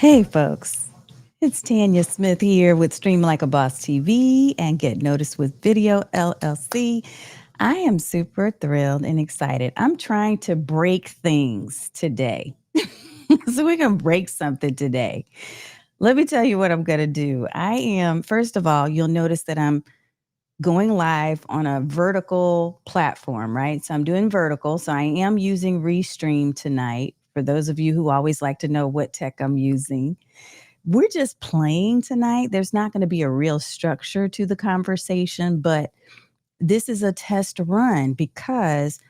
Hey, folks. It's Tanya Smith here with Stream Like a Boss TV and Get Noticed with Video LLC. I am super thrilled and excited. I'm trying to break things today. So, we're going to break something today. Let me tell you what I'm going to do. First of all, you'll notice that I'm going live on a vertical platform, right? So, I'm doing vertical. So, I am using Restream tonight. For those of you who always like to know what tech I'm using, we're just playing tonight. There's not going to be a real structure to the conversation, but this is a test run because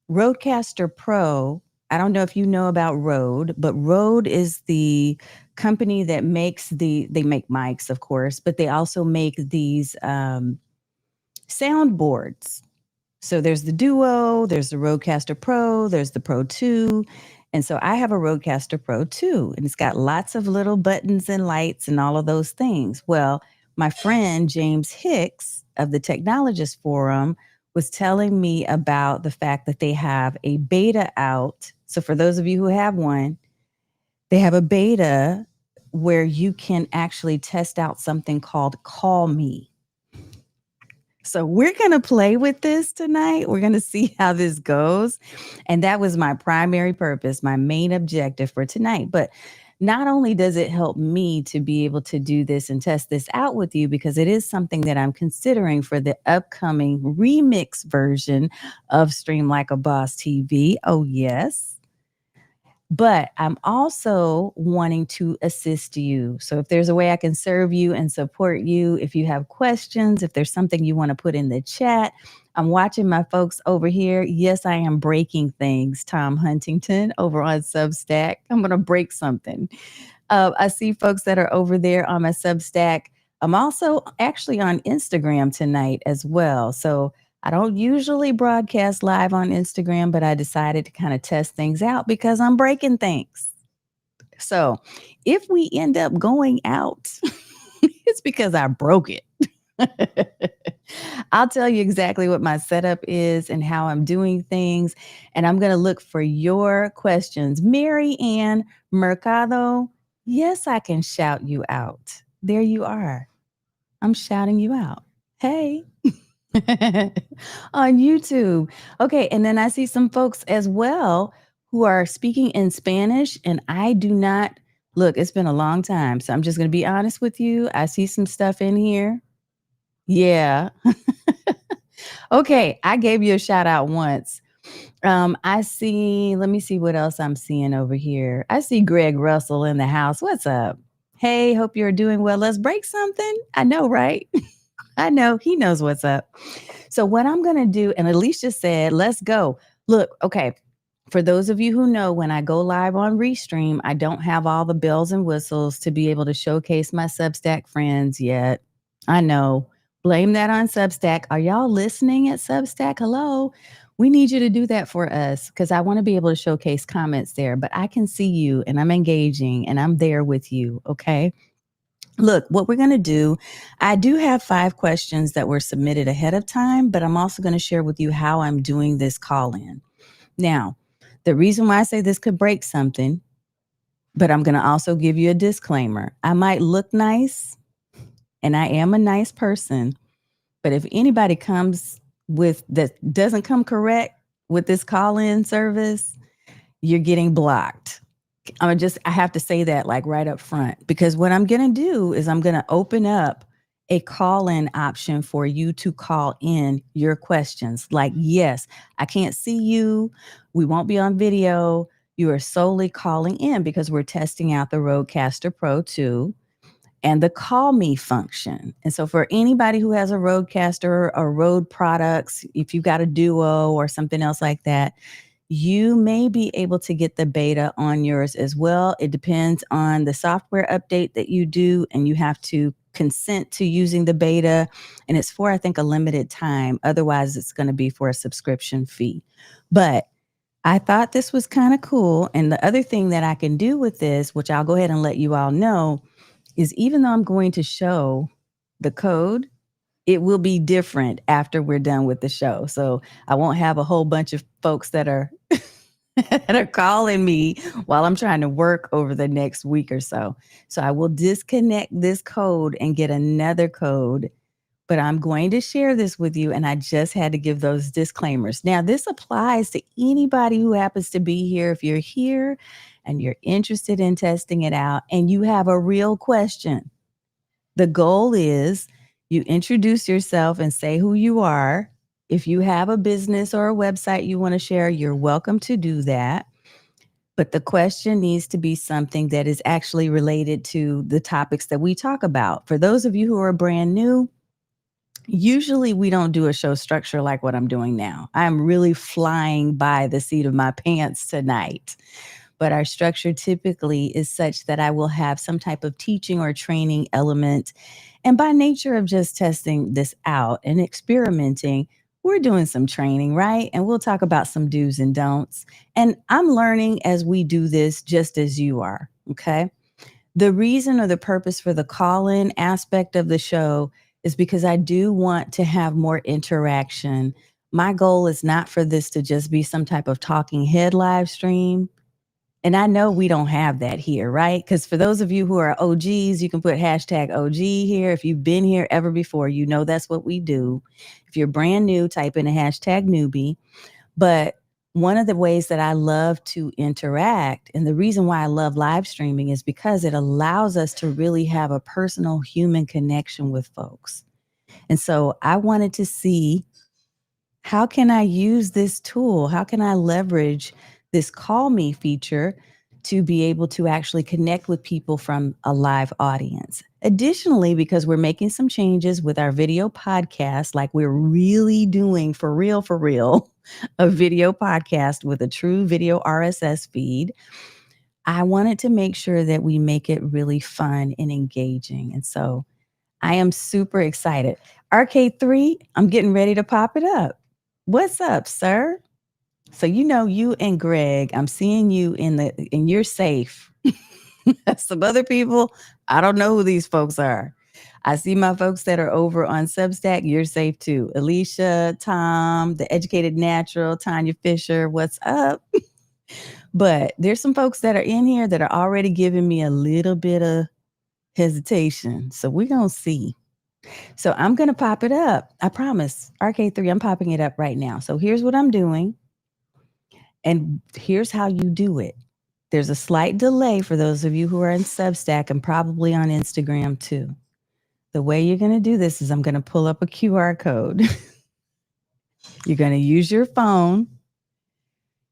Rodecaster Pro, I don't know if you know about Rode, but Rode is the company that they make mics, of course, but they also make these soundboards. So there's the Duo, there's the Rodecaster Pro, there's the Pro 2. And so I have a Rodecaster Pro 2, and it's got lots of little buttons and lights and all of those things. Well, my friend James Hicks of the Technologist Forum was telling me about the fact that they have a beta out. So for those of you who have one, they have a beta where you can actually test out something called CallMe. So we're going to play with this tonight. We're going to see how this goes. And that was my primary purpose, my main objective for tonight. But not only does it help me to be able to do this and test this out with you, because it is something that I'm considering for the upcoming remix version of Stream Like a Boss TV. Oh, yes. But I'm also wanting to assist you. So if there's a way I can serve you and support you, if you have questions, if there's something you want to put in the chat, I'm watching my folks over here. Yes, I am breaking things. Tom Huntington over on Substack. I'm going to break something. I see folks that are over there on my Substack. I'm also actually on Instagram tonight as well. So I don't usually broadcast live on Instagram, but I decided to kind of test things out because I'm breaking things. So if we end up going out, it's because I broke it. I'll tell you exactly what my setup is and how I'm doing things. And I'm going to look for your questions. Mary Ann Mercado, yes, I can shout you out. There you are. I'm shouting you out. Hey. On YouTube. Okay. And then I see some folks as well who are speaking in Spanish, and I do not look, it's been a long time. So I'm just going to be honest with you. I see some stuff in here. Yeah. Okay. I gave you a shout out once. Let me see what else I'm seeing over here. I see Greg Russell in the house. What's up? Hey, hope you're doing well. Let's break something. I know, right? I know he knows what's up. So what I'm going to do, and Alicia said, let's go. Look, okay. For those of you who know, when I go live on Restream, I don't have all the bells and whistles to be able to showcase my Substack friends yet. I know. Blame that on Substack. Are y'all listening at Substack? Hello. We need you to do that for us because I want to be able to showcase comments there, but I can see you and I'm engaging and I'm there with you. Okay. Look, what we're going to do, I do have 5 questions that were submitted ahead of time, but I'm also going to share with you how I'm doing this call in. Now, the reason why I say this could break something, but I'm going to also give you a disclaimer. I might look nice, and I am a nice person, but if anybody comes with that doesn't come correct with this call in service, you're getting blocked. I have to say that like right up front, because what I'm going to do is I'm going to open up a call in option for you to call in your questions. Like, yes, I can't see you. We won't be on video. You are solely calling in because we're testing out the Rodecaster Pro 2 and the Call Me function. And so for anybody who has a Rodecaster or Rode products, if you've got a Duo or something else like that, you may be able to get the beta on yours as well. It depends on the software update that you do, and you have to consent to using the beta. And it's for, I think, a limited time. Otherwise, it's going to be for a subscription fee. But I thought this was kind of cool. And the other thing that I can do with this, which I'll go ahead and let you all know, is even though I'm going to show the code, it will be different after we're done with the show. So I won't have a whole bunch of folks that are that are calling me while I'm trying to work over the next week or so. So I will disconnect this code and get another code, but I'm going to share this with you. And I just had to give those disclaimers. Now, this applies to anybody who happens to be here. If you're here and you're interested in testing it out and you have a real question, the goal is you introduce yourself and say who you are. If you have a business or a website you want to share, you're welcome to do that. But the question needs to be something that is actually related to the topics that we talk about. For those of you who are brand new, usually we don't do a show structure like what I'm doing now. I'm really flying by the seat of my pants tonight. But our structure typically is such that I will have some type of teaching or training element. And by nature of just testing this out and experimenting, we're doing some training, right? And we'll talk about some do's and don'ts. And I'm learning as we do this, just as you are. Okay. The reason or the purpose for the call in aspect of the show is because I do want to have more interaction. My goal is not for this to just be some type of talking head live stream. And I know we don't have that here, right? Because for those of you who are OGs, you can put hashtag OG here. If you've been here ever before, you know that's what we do. If you're brand new, type in a hashtag newbie. But one of the ways that I love to interact, and the reason why I love live streaming is because it allows us to really have a personal human connection with folks. And so I wanted to see, how can I use this tool? How can I leverage this CallMe feature to be able to actually connect with people from a live audience? Additionally, because we're making some changes with our video podcast, like we're really doing for real, a video podcast with a true video RSS feed, I wanted to make sure that we make it really fun and engaging. And so I am super excited. RK3, I'm getting ready to pop it up. What's up, sir? So you know you and Greg, I'm seeing you and you're safe. Some other people, I don't know who these folks are. I see my folks that are over on Substack. You're safe too. Alicia, Tom, the Educated Natural, Tanya Fisher, what's up? But there's some folks that are in here that are already giving me a little bit of hesitation. So we're going to see. So I'm going to pop it up. I promise. RK3, I'm popping it up right now. So here's what I'm doing. And here's how you do it. There's a slight delay for those of you who are in Substack and probably on Instagram too. The way you're going to do this is I'm going to pull up a QR code. You're going to use your phone.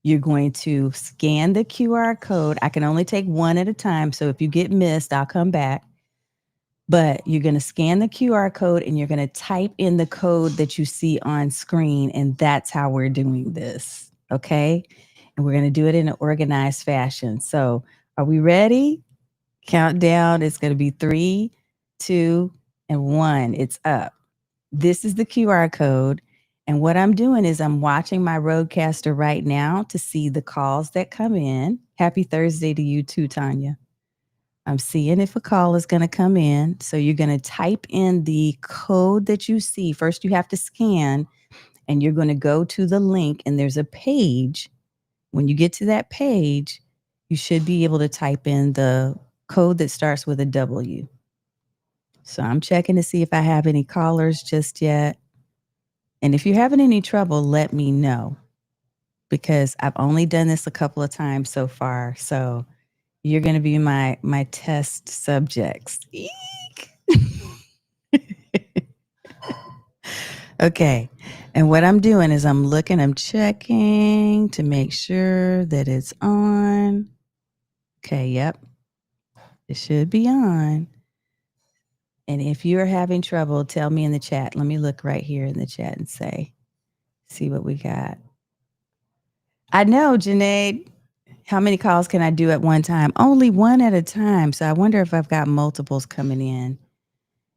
You're going to scan the QR code. I can only take one at a time. So if you get missed, I'll come back. But you're going to scan the QR code and you're going to type in the code that you see on screen. And that's how we're doing this. Okay. And we're going to do it in an organized fashion. So are we ready? Countdown. It's going to be 3, 2, and 1. It's up. This is the QR code. And what I'm doing is I'm watching my Rodecaster right now to see the calls that come in. Happy Thursday to you too, Tanya. I'm seeing if a call is going to come in. So you're going to type in the code that you see. First, you have to scan and you're going to go to the link and there's a page. When you get to that page, you should be able to type in the code that starts with a W. So I'm checking to see if I have any callers just yet. And if you're having any trouble, let me know because I've only done this a couple of times so far. So you're going to be my test subjects. Eek. Okay. And what I'm doing is I'm checking to make sure that it's on. Okay. Yep. It should be on. And if you're having trouble, tell me in the chat. Let me look right here in the chat and see what we got. I know, Janae. How many calls can I do at one time? Only one at a time. So I wonder if I've got multiples coming in.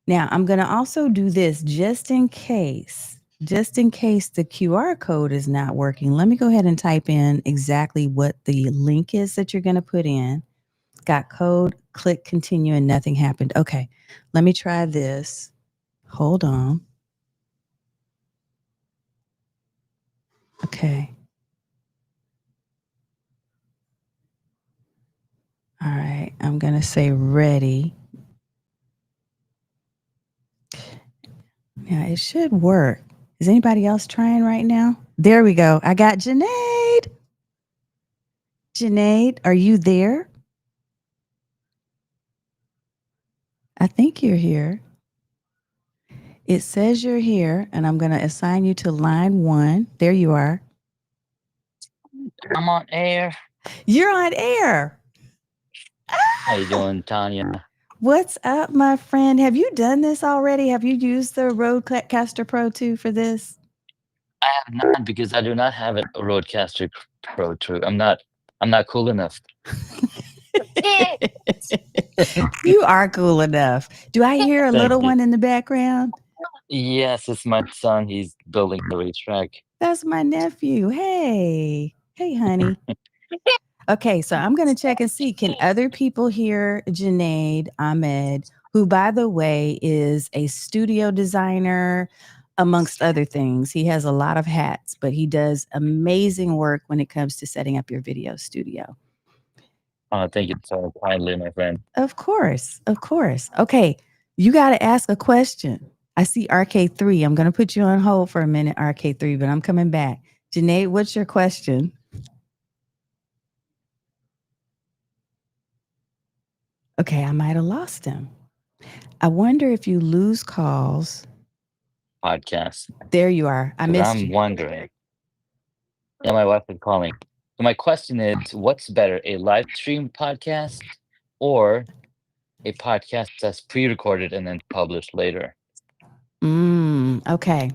Now, I'm going to also do this just in case the QR code is not working. Let me go ahead and type in exactly what the link is that you're going to put in. Got code, click continue, and nothing happened. Okay, let me try this. Hold on. Okay. I'm going to say ready. Now, it should work. Is anybody else trying right now? There we go. I got Janaid. Janaid, are you there? I think you're here. It says you're here, and I'm going to assign you to line 1. There you are. I'm on air. You're on air. How you doing, Tanya? What's up, my friend? Have you done this already? Have you used the Rodecaster Pro 2 for this? I have not because I do not have a Rodecaster Pro. True, I'm not. I'm not cool enough. You are cool enough. Do I hear a Thank little you. one in the background? Yes, it's my son. He's building the racetrack. That's my nephew. Hey. Hey, honey. Okay, so I'm going to check and see. Can other people hear Janaid Ahmed, who, by the way, is a studio designer, amongst other things? He has a lot of hats, but he does amazing work when it comes to setting up your video studio. Thank you so kindly, my friend. Of course. Of course. Okay, you got to ask a question. I see RK3. I'm going to put you on hold for a minute, RK3, but I'm coming back. Janaid, what's your question? Okay, I might have lost him. I wonder if you lose calls. Podcast There you are. I because missed I'm you. wondering. Yeah, my wife is calling. So my question is, what's better, a live stream podcast or a podcast that's pre-recorded and then published later? Okay.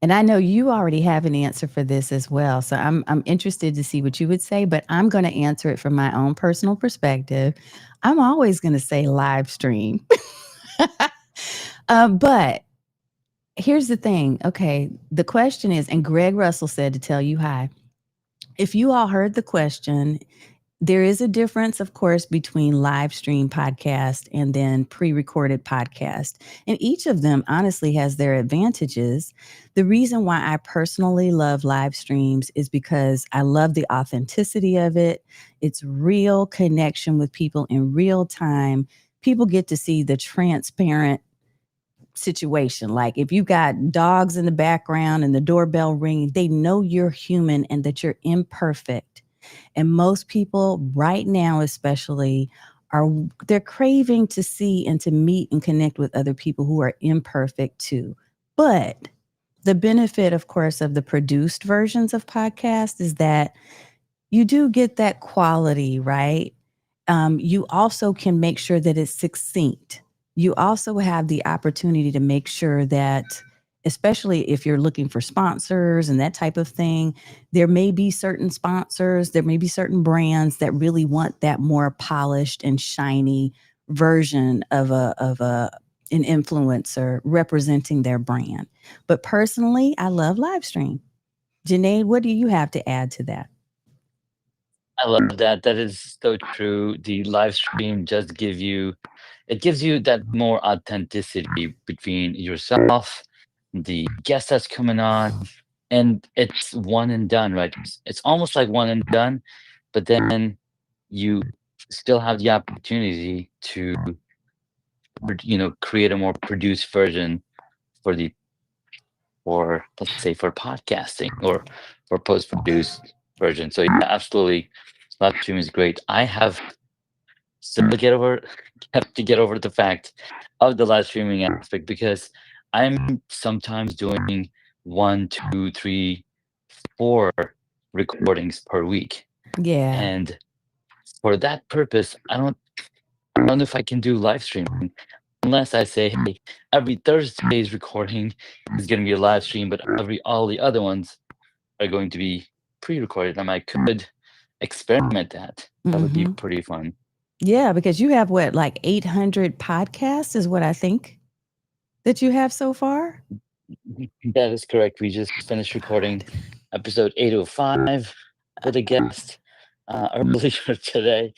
And I know you already have an answer for this as well. So I'm interested to see what you would say, but I'm going to answer it from my own personal perspective. I'm always going to say live stream. But here's the thing. Okay. The question is, and Greg Russell said to tell you hi. If you all heard the question, there is a difference, of course, between live stream podcast and then pre recorded podcast. And each of them honestly has their advantages. The reason why I personally love live streams is because I love the authenticity of it. It's real connection with people in real time. People get to see the transparent situation. Like if you got dogs in the background and the doorbell ringing, they know you're human and that you're imperfect. And most people right now, especially, are they're craving to see and to meet and connect with other people who are imperfect too. But the benefit, of course, of the produced versions of podcasts is that you do get that quality, right? You also can make sure that it's succinct. You also have the opportunity to make sure that, especially if you're looking for sponsors and that type of thing, there may be certain sponsors, there may be certain brands that really want that more polished and shiny version of a an influencer representing their brand. But personally, I love live stream. Janae, what do you have to add to that? I love that. That is so true. The live stream just it gives you that more authenticity between yourself, the guest that's coming on, and it's one and done, right? It's almost like one and done, but then you still have the opportunity to, create a more produced version for for let's say for podcasting or for post-produced version. So yeah, absolutely, live stream is great. I have still to get over have to get over the fact of the live streaming aspect because I'm sometimes doing one, two, three, four recordings per week. Yeah. And for that purpose, I don't know if I can do live streaming unless I say, hey, every Thursday's recording is gonna be a live stream, but all the other ones are going to be pre-recorded. And I could experiment that. That would be Hmm. pretty fun. Yeah, because you have what, like 800 podcasts is what I think that you have so far? That is correct. We just finished recording episode 805 with a guest earlier today.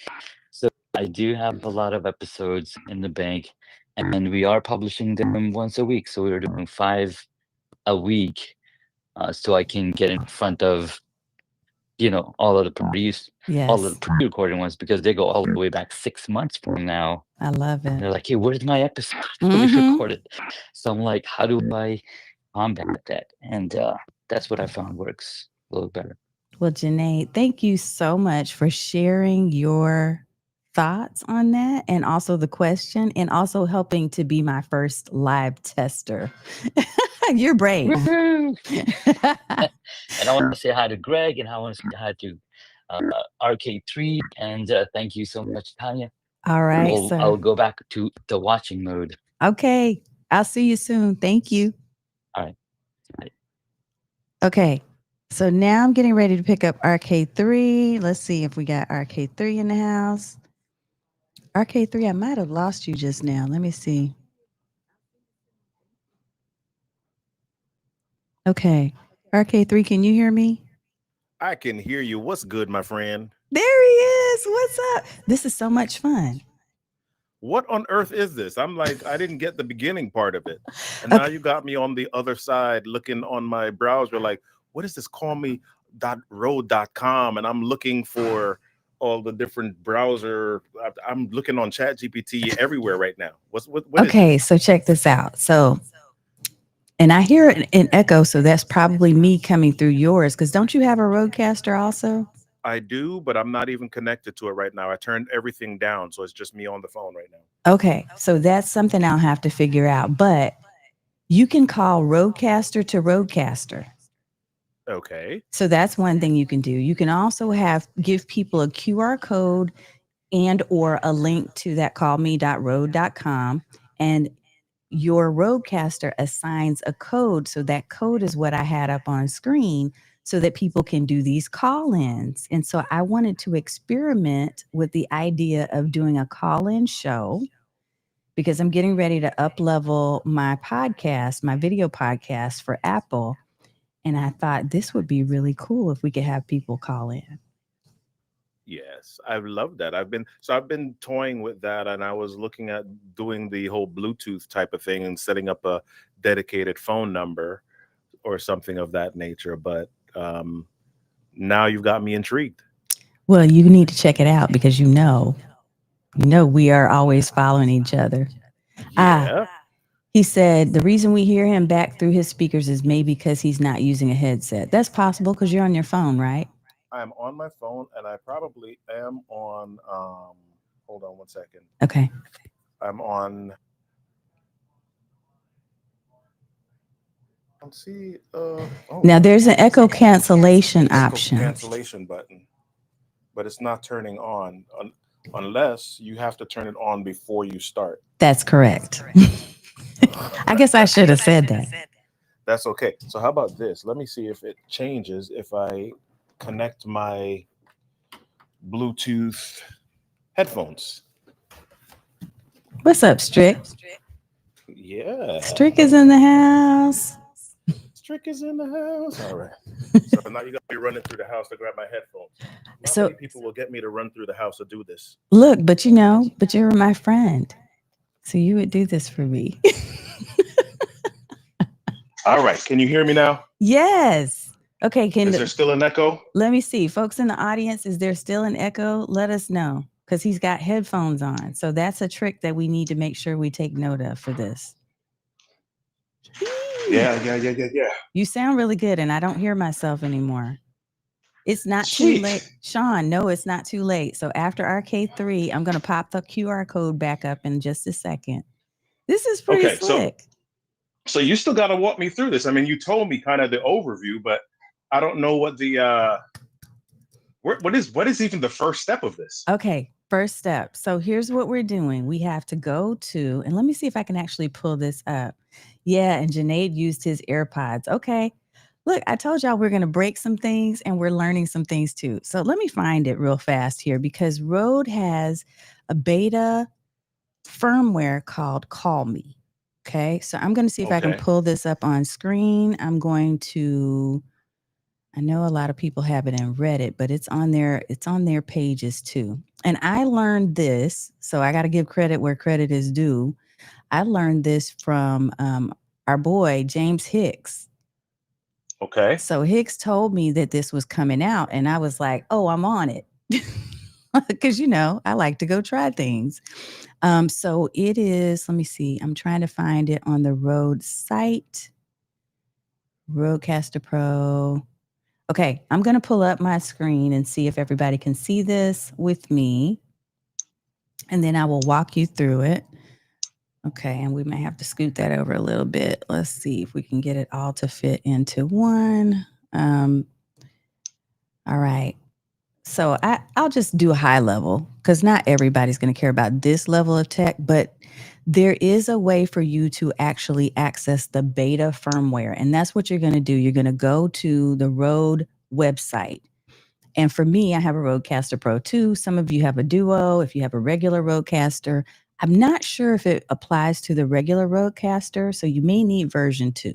So I do have a lot of episodes in the bank, and we are publishing them once a week. So we're doing five a week, so I can get in front of all of the all of the Yes. pre-recording ones, because they go all the way back 6 months from now. I love And it. they're like, hey, where's my episode that we Mm-hmm. recorded? So I'm like, how do I combat that? And that's what I found works a little better. Well, Janae, thank you so much for sharing your thoughts on that and also the question and also helping to be my first live tester. You're brave. Woo! And I want to say hi to Greg, and I want to say hi to uh, RK3, and thank you so much, Tanya. All right, I'll sir. go back to the watching mode. Okay. I'll see you soon. Thank you. All right. Okay. So now I'm getting ready to pick up RK3. Let's see if we got RK3 in the house. RK3, I might have lost you just now. Let me see. Okay. RK3, can you hear me? I can hear you. What's good, my friend? There he is. What's up? This is so much fun. What on earth is this? I'm like, I didn't get the beginning part of it. And now Okay. you got me on the other side looking on my browser like, what is this? Call me .road.com, and I'm looking for all the different browser. I'm looking on Chat GPT everywhere right now. What is Okay, this? so check this out. So, and I hear an echo, so that's probably me coming through yours. Because don't you have a Rodecaster also? I do, but I'm not even connected to it right now. I turned everything down, so it's just me on the phone right now. Okay, so that's something I'll have to figure out. But you can call Rodecaster to Rodecaster. Okay. So that's one thing you can do. You can also give people a QR code and or a link to that callme.road.com, and your Rodecaster assigns a code. So that code is what I had up on screen so that people can do these call-ins. And so I wanted to experiment with the idea of doing a call-in show because I'm getting ready to up level my podcast, my video podcast for Apple. And I thought this would be really cool if we could have people call in. Yes, I love that. I've been toying with that, and I was looking at doing the whole Bluetooth type of thing and setting up a dedicated phone number or something of that nature. But now you've got me intrigued. Well, you need to check it out because we are always following each other. Ah, Yeah, he said the reason we hear him back through his speakers is maybe because he's not using a headset. That's possible because you're on your phone, right? I'm on my phone, and I probably am on. Hold on one second. Okay. I'm on. Let's see. Now there's an echo There's cancellation an echo option. cancellation button, but it's not turning on unless you have to turn it on before you start. That's correct. I guess I should have said that. That's okay. So how about this? Let me see if it changes if I connect my Bluetooth headphones. What's up, Strick? Yeah. Strick is in the house. Strick is in the house. All right. So now you got me running through the house to grab my headphones. Not So many people will get me to run through the house to do this. look, but but you're my friend. So you would do this for me. All right. Can you hear me now? Yes. Okay, Is there still an echo? let me see. Folks in the audience, is there still an echo? Let us know because he's got headphones on. So that's a trick that we need to make sure we take note of for this. Yeah. You sound really good, and I don't hear myself anymore. It's not too late. Sweet. Sean, no, it's not too late. So after RK3, I'm going to pop the QR code back up in just a second. This is pretty Okay. slick. So you still got to walk me through this. I mean, you told me kind of the overview, but I don't know what the what is even the first step of this. Okay, first step. So here's what we're doing. We have to go to, and let me see if I can actually pull this up. Yeah, and Janaid used his AirPods. Okay. Look, I told y'all we're going to break some things and we're learning some things too. So let me find it real fast here because Rode has a beta firmware called CallMe. Okay. So I'm going to see if I can Okay. pull this up on screen. I know a lot of people have it in Reddit, but it's on their pages too. And I learned this, so I got to give credit where credit is due. I learned this from our boy James Hicks. Okay. So Hicks told me that this was coming out, and I was like, "Oh, I'm on it," because I like to go try things. So it is. Let me see. I'm trying to find it on the Rode site. Rodecaster Pro. Okay, I'm going to pull up my screen and see if everybody can see this with me, and then I will walk you through it. Okay, and we may have to scoot that over a little bit. Let's see if we can get it all to fit into one. All right. So I'll just do a high level because not everybody's going to care about this level of tech, but there is a way for you to actually access the beta firmware. And that's what you're going to do. You're going to go to the Rode website. And for me, I have a Rodecaster Pro 2. Some of you have a Duo. If you have a regular Rodecaster, I'm not sure if it applies to the regular Rodecaster. So you may need version 2.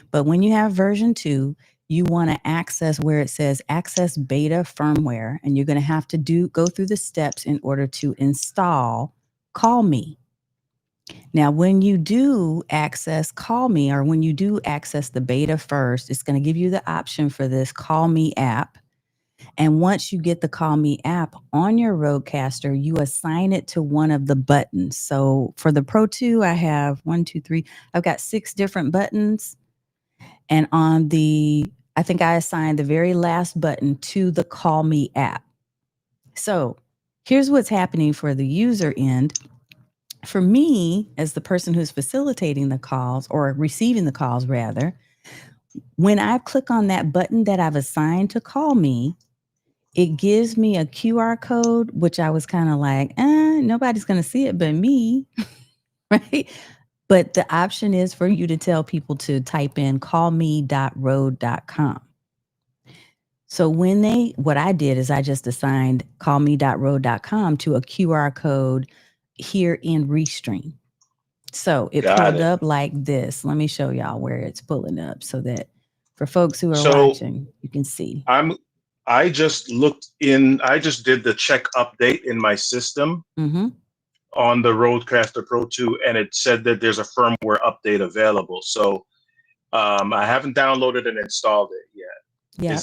But when you have version 2, you want to access where it says access beta firmware, and you're going to have to go through the steps in order to install CallMe. Now, when you do access CallMe, or when you do access the beta first, it's going to give you the option for this CallMe app. And once you get the CallMe app on your Rodecaster, you assign it to one of the buttons. So for the Pro 2, I have 1, 2, 3, I've got 6 different buttons. And I think I assigned the very last button to the CallMe app. So here's what's happening for the user end. For me, as the person who's facilitating the calls, or receiving the calls rather, when I click on that button that I've assigned to CallMe, it gives me a QR code, which I was kind of like, nobody's going to see it but me, right? But the option is for you to tell people to type in callme.rode.com. So what I did is I just assigned callme.rode.com to a QR code here in Restream. So it pulled up like this. Let me show y'all where it's pulling up so that for folks who are watching, you can see. I just did the check update in my system on the Rodecaster Pro 2, and it said that there's a firmware update available. So I haven't downloaded and installed it yet. Yeah.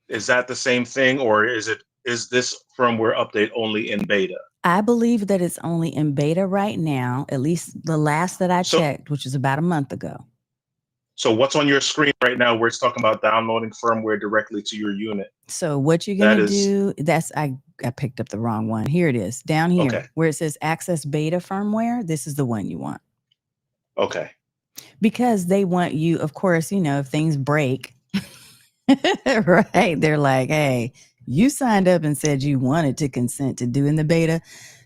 Is that the same thing, or is this firmware update only in beta? I believe that it's only in beta right now, at least the last that I checked, which is about a month ago. So what's on your screen right now where it's talking about downloading firmware directly to your unit? So what you're going to do, I picked up the wrong one. Here it is, down here, where it says access beta firmware. This is the one you want. Okay. Because they want you, of course, if things break, right? They're like, hey, you signed up and said you wanted to consent to doing the beta.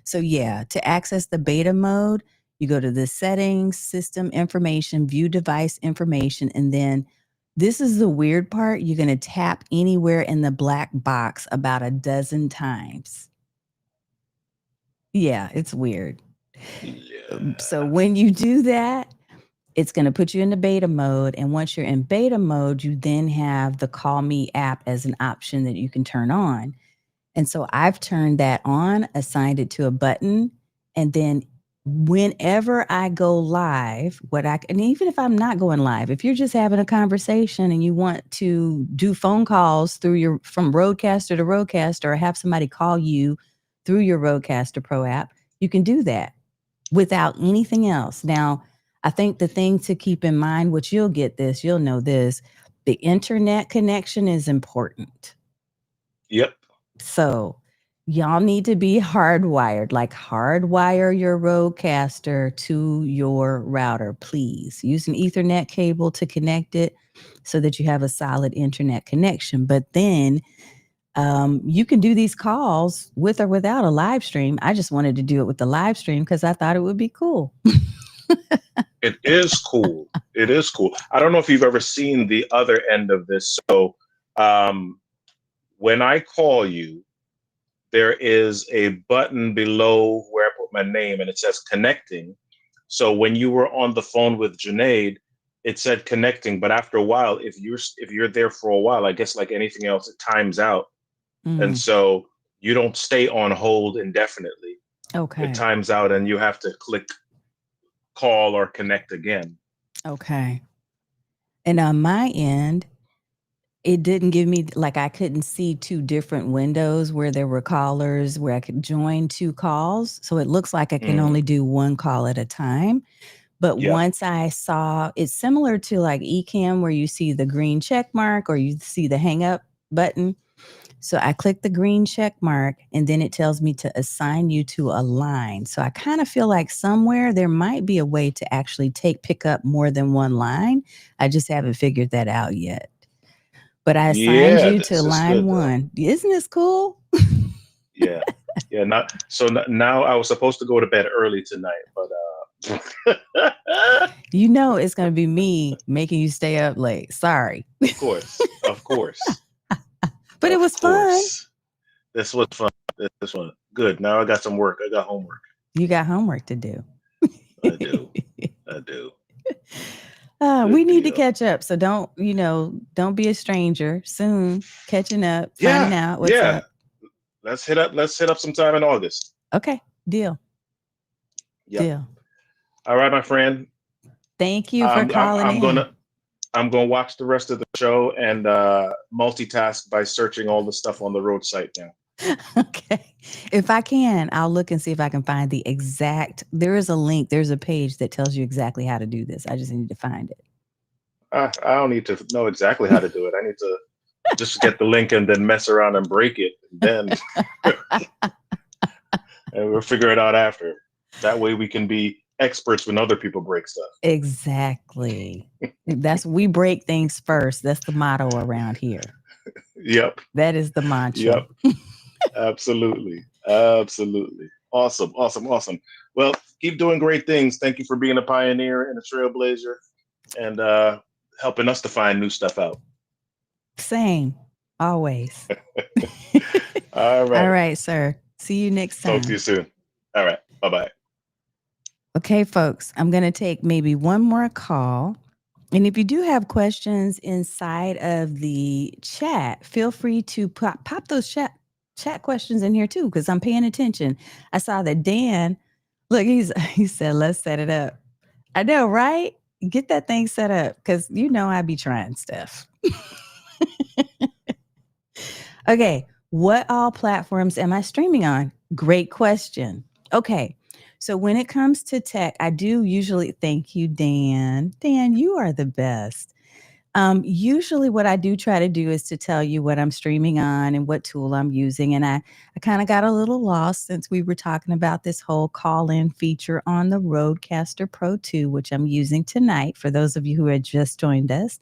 So yeah, to access the beta mode, you go to the settings, system information, view device information, and then this is the weird part. You're going to tap anywhere in the black box about a dozen times. Yeah, it's weird. Yeah. So when you do that, it's going to put you into beta mode. And once you're in beta mode, you then have the CallMe app as an option that you can turn on. And so I've turned that on, assigned it to a button, and then whenever I go live, and even if I'm not going live, if you're just having a conversation and you want to do phone calls from Rodecaster to Rodecaster, or have somebody call you through your Rodecaster Pro app, you can do that without anything else. Now, I think the thing to keep in mind, which you'll know this, the internet connection is important. Yep. So y'all need to be hardwired, like hardwire your Rodecaster to your router, please. Use an Ethernet cable to connect it so that you have a solid internet connection. But then you can do these calls with or without a live stream. I just wanted to do it with the live stream because I thought it would be cool. It is cool. It is cool. I don't know if you've ever seen the other end of this. So when I call you, there is a button below where I put my name and it says connecting. So when you were on the phone with Junaid, it said connecting, but after a while, if you're there for a while, I guess like anything else, it times out. And so you don't stay on hold indefinitely. Okay. It times out and you have to click call or connect again. Okay. And on my end, it didn't give me, like, I couldn't see two different windows where there were callers where I could join two calls. So it looks like I can only do one call at a time. But Yep. once I saw, it's similar to like Ecamm where you see the green check mark or you see the hang up button. So I click the green check mark and then it tells me to assign you to a line. So I kind of feel like somewhere there might be a way to actually pick up more than one line. I just haven't figured that out yet. But I assigned Yeah, you this to is line good though. one. Isn't this cool? Yeah. Yeah. Now I was supposed to go to bed early tonight, but You know it's going to be me making you stay up late. Sorry. of course. Of course. But it was fun. This was fun. This one. Good. Now I got some work. I got homework. You got homework to do. I do. I do. We need to deal. catch up. So don't be a stranger. Soon catching up, Yeah. finding out what's Yeah. up. Let's hit up sometime in August. Okay. Deal. Yep. Deal. All right, my friend. Thank you for calling in. I'm gonna watch the rest of the show and multitask by searching all the stuff on the road site now. Okay. If I can, I'll look and see if I can find the exact. There is a link. There's a page that tells you exactly how to do this. I just need to find it. I don't need to know exactly how to do it. I need to just get the link and then mess around and break it. And then and we'll figure it out after. That way we can be experts when other people break stuff. Exactly. We break things first. That's the motto around here. Yep. That is the mantra. Yep. Absolutely. Absolutely. Awesome. Well, keep doing great things. Thank you for being a pioneer and a trailblazer and helping us to find new stuff out. Same. Always. All right. All right, sir. See you next time. Talk to you soon. All right. Bye-bye. Okay, folks, I'm going to take maybe one more call. And if you do have questions inside of the chat, feel free to pop those chat questions in here too, because I'm paying attention. I saw that Dan, look, he said, let's set it up. I know, right? Get that thing set up because I be trying stuff. Okay, what all platforms am I streaming on? Great question. Okay, so when it comes to tech, I do usually, thank you, Dan. Dan, you are the best. Usually what I do try to do is to tell you what I'm streaming on and what tool I'm using. And I kind of got a little lost since we were talking about this whole call-in feature on the Rodecaster Pro 2, which I'm using tonight for those of you who had just joined us.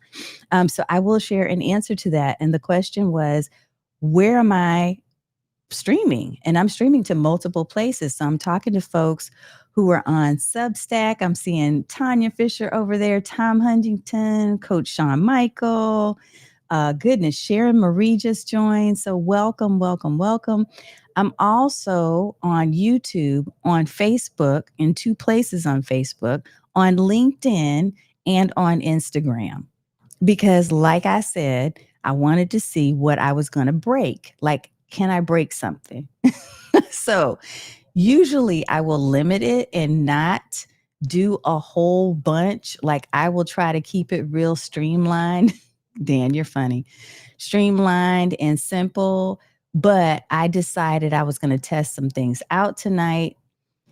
So I will share an answer to that. And the question was, where am I streaming? And I'm streaming to multiple places. So I'm talking to folks who are on Substack. I'm seeing Tanya Fisher over there, Tom Huntington, Coach Shawn Michael. Goodness, Sharon Marie just joined. So welcome. I'm also on YouTube, on Facebook, in two places on Facebook, on LinkedIn, and on Instagram. Because like I said, I wanted to see what I was going to break. Like, can I break something? So usually I will limit it and not do a whole bunch. Like I will try to keep it real streamlined. Dan, you're funny. Streamlined and simple. But I decided I was going to test some things out tonight.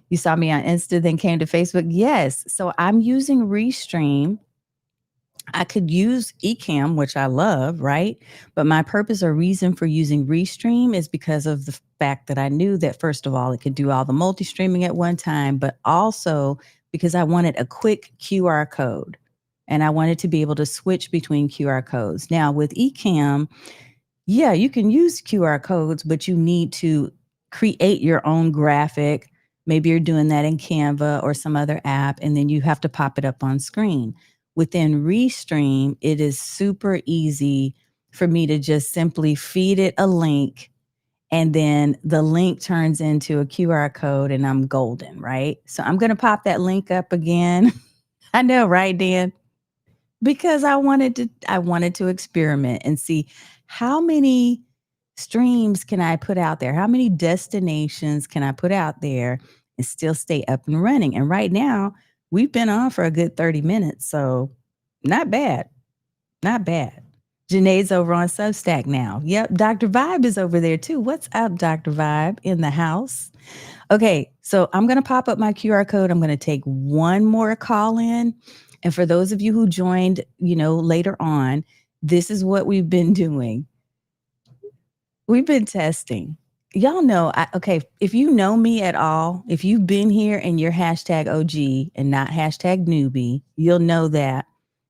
You saw me on Insta, then came to Facebook. Yes. So I'm using Restream. I could use Ecamm, which I love, right? But my purpose or reason for using Restream is because of the fact that I knew that, first of all, it could do all the multi-streaming at one time, but also because I wanted a quick QR code and I wanted to be able to switch between QR codes. Now, with Ecamm, yeah, you can use QR codes, but you need to create your own graphic. Maybe you're doing that in Canva or some other app, and then you have to pop it up on screen. Within Restream, it is super easy for me to just simply feed it a link, and then the link turns into a QR code and I'm golden, right? So I'm going to pop that link up again. I know, right, Dan? Because I wanted to experiment and see how many streams can I put out there? How many destinations can I put out there and still stay up and running? And right now, we've been on for a good 30 minutes, so not bad. Not bad. Janae's over on Substack now. Yep. Dr. Vibe is over there too. What's up, Dr. Vibe in the house? Okay. So I'm going to pop up my QR code. I'm going to take one more call in. And for those of you who joined, later on, this is what we've been doing. We've been testing. Y'all know, okay, if you know me at all, if you've been here and you're hashtag OG and not hashtag newbie, you'll know that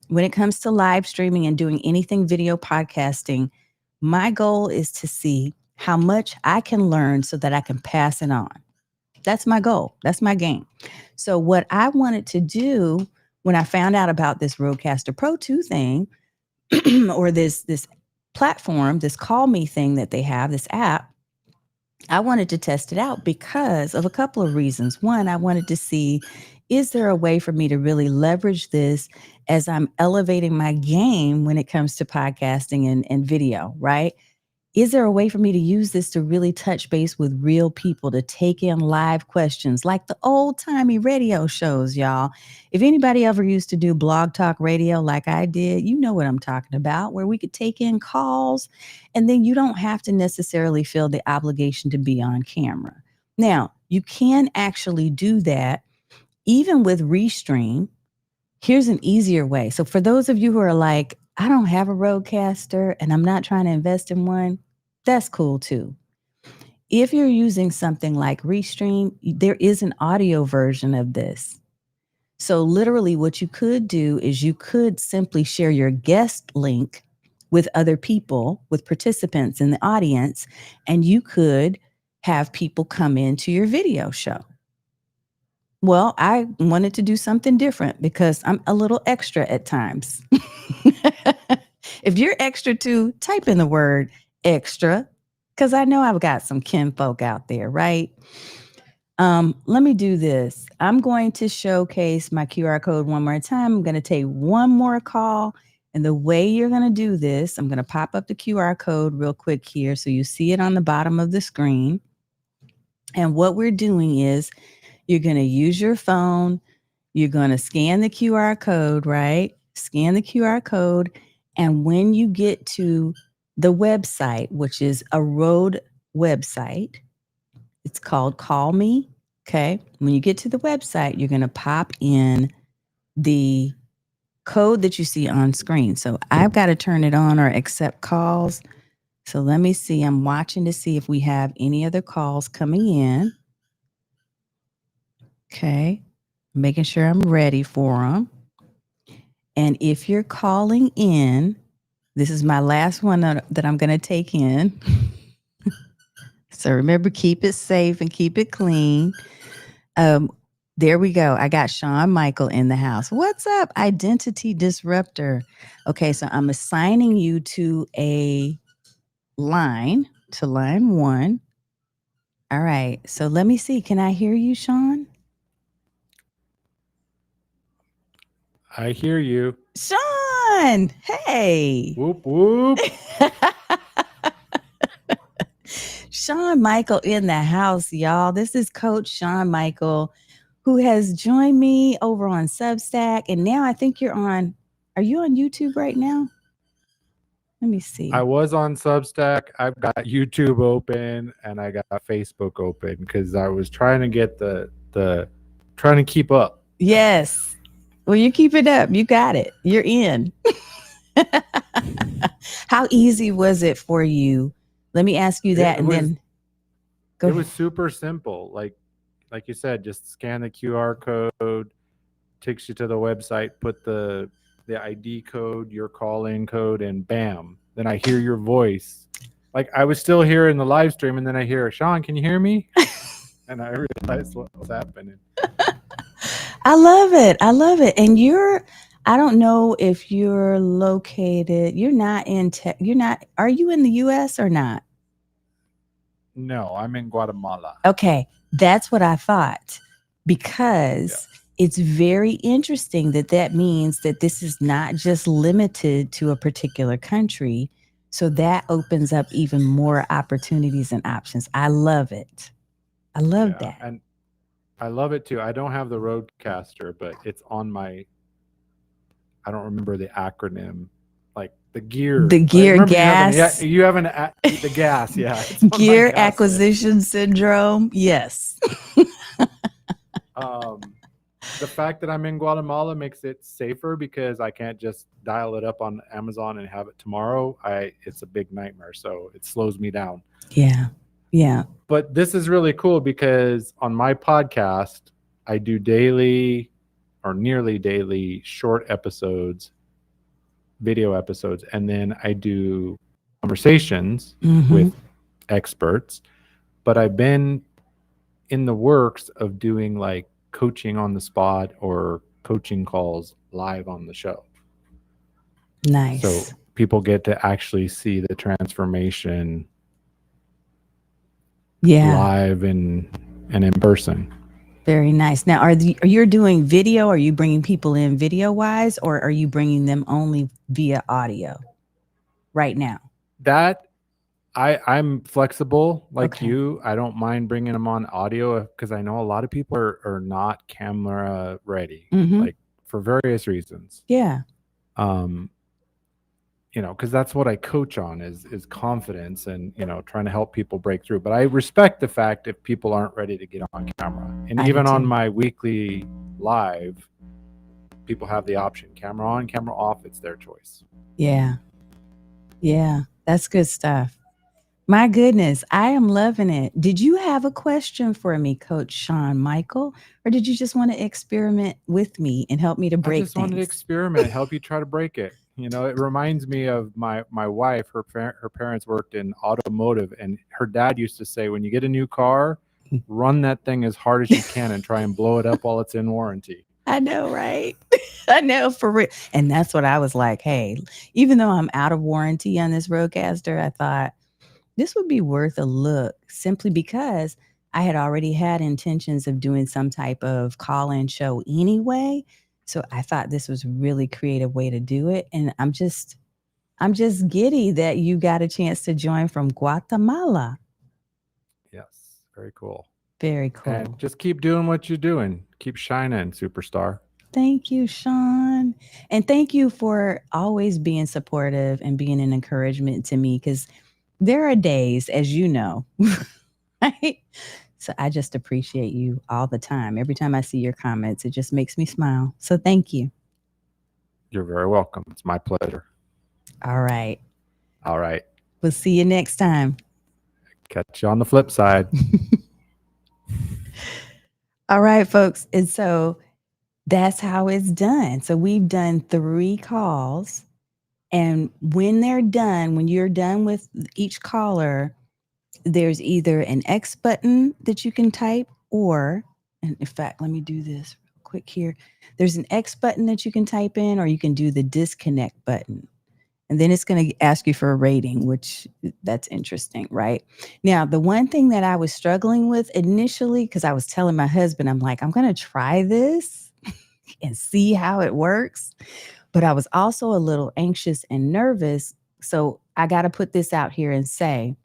when it comes to live streaming and doing anything video podcasting, my goal is to see how much I can learn so that I can pass it on. That's my goal. That's my game. So what I wanted to do when I found out about this Rodecaster Pro 2 thing, or this platform, this CallMe thing that they have, this app, I wanted to test it out because of a couple of reasons. One, I wanted to see, is there a way for me to really leverage this as I'm elevating my game when it comes to podcasting and video, right? Is there a way for me to use this to really touch base with real people, to take in live questions like the old timey radio shows, y'all? If anybody ever used to do blog talk radio like I did, you know what I'm talking about, where we could take in calls and then you don't have to necessarily feel the obligation to be on camera. Now, you can actually do that even with Restream. Here's an easier way. So for those of you who are like, I don't have a Rodecaster and I'm not trying to invest in one, that's cool too. If you're using something like Restream, there is an audio version of this. So literally what you could do is you could simply share your guest link with other people, with participants in the audience, and you could have people come into your video show. Well, I wanted to do something different because I'm a little extra at times. If you're extra too, type in the word extra, because I know I've got some kinfolk out there, right? Let me do this. I'm going to showcase my QR code one more time. I'm going to take one more call. And the way you're going to do this, I'm going to pop up the QR code real quick here so you see it on the bottom of the screen. And what we're doing is you're going to use your phone. You're going to scan the QR code, right? Scan the QR code. And when you get to the website, which is a Rode website, it's called CallMe. Okay. When you get to the website, you're going to pop in the code that you see on screen. So I've got to turn it on or accept calls. So let me see. I'm watching to see if we have any other calls coming in. Okay. Making sure I'm ready for them. And if you're calling in, this is my last one that I'm going to take in. So remember, keep it safe and keep it clean. There we go. I got Sean Michael in the house. What's up, Identity Disruptor? Okay, so I'm assigning you to line 1. All right, so let me see. Can I hear you, Sean? I hear you. Sean, hey. Whoop, whoop. Sean Michael in the house, y'all. This is Coach Sean Michael, who has joined me over on Substack. And now I think are you on YouTube right now? Let me see. I was on Substack. I've got YouTube open and I got Facebook open because I was trying to get trying to keep up. Yes. Well, you keep it up. You got it. You're in. How easy was it for you? Let me ask you that, then go It ahead. was super simple. Like you said, just scan the QR code, takes you to the website, put the ID code, your call-in code, and bam. Then I hear your voice. Like I was still here in the live stream, and then I hear, Sean, can you hear me? And I realized what was happening. I love it. I love it. And I don't know if you're located, you're not are you in the US or not? No, I'm in Guatemala. Okay. That's what I thought, because it's very interesting that means that this is not just limited to a particular country. So that opens up even more opportunities and options. I love it. I love that. And I love it too. I don't have the Rodecaster, but it's on my, I don't remember the acronym, like The gear. The I gear remember gas. You have the gas. Yeah. It's on my Gear gas list. acquisition syndrome. Yes. The fact that I'm in Guatemala makes it safer because I can't just dial it up on Amazon and have it tomorrow. It's a big nightmare, so it slows me down. Yeah. Yeah. But this is really cool because on my podcast, I do daily or nearly daily short episodes, video episodes, and then I do conversations Mhm. with experts. But I've been in the works of doing like coaching on the spot or coaching calls live on the show. Nice. So people get to actually see the transformation live and in person. Very nice. Now, are you doing video? Are you bringing people in video wise, or are you bringing them only via audio right now? That I'm flexible like Okay. you. I don't mind bringing them on audio because I know a lot of people are not camera ready, Mhm. like for various reasons. Yeah. Because that's what I coach on is confidence and, trying to help people break through. But I respect the fact if people aren't ready to get on camera. And I do even on too. my weekly live, people have the option, camera on, camera off. It's their choice. Yeah. Yeah. That's good stuff. My goodness, I am loving it. Did you have a question for me, Coach Sean Michael, or did you just want to experiment with me and help me to I break just wanted to things? experiment, help you try to break it. It reminds me of my wife. Her parents worked in automotive, and her dad used to say, when you get a new car, run that thing as hard as you can and try and blow it up while it's in warranty. I know, right? I know, for real. And that's what I was like, hey, even though I'm out of warranty on this Rodecaster, I thought this would be worth a look simply because I had already had intentions of doing some type of call-in show anyway. So I thought this was a really creative way to do it. And I'm just giddy that you got a chance to join from Guatemala. Yes, very cool. Very cool. And just keep doing what you're doing. Keep shining, superstar. Thank you, Sean. And thank you for always being supportive and being an encouragement to me, because there are days, as you know, right? So I just appreciate you all the time. Every time I see your comments, it just makes me smile. So thank you. You're very welcome. It's my pleasure. All right. All right. We'll see you next time. Catch you on the flip side. All right, folks. And so that's how it's done. So we've done 3 calls. And when they're done, when you're done with each caller, there's either an X button that you can type, or, and in fact, let me do this real quick here. There's an X button that you can type in, or you can do the disconnect button. And then it's going to ask you for a rating, which that's interesting, right? Now, the one thing that I was struggling with initially, because I was telling my husband, I'm like, I'm going to try this and see how it works. But I was also a little anxious and nervous. So I got to put this out here and say,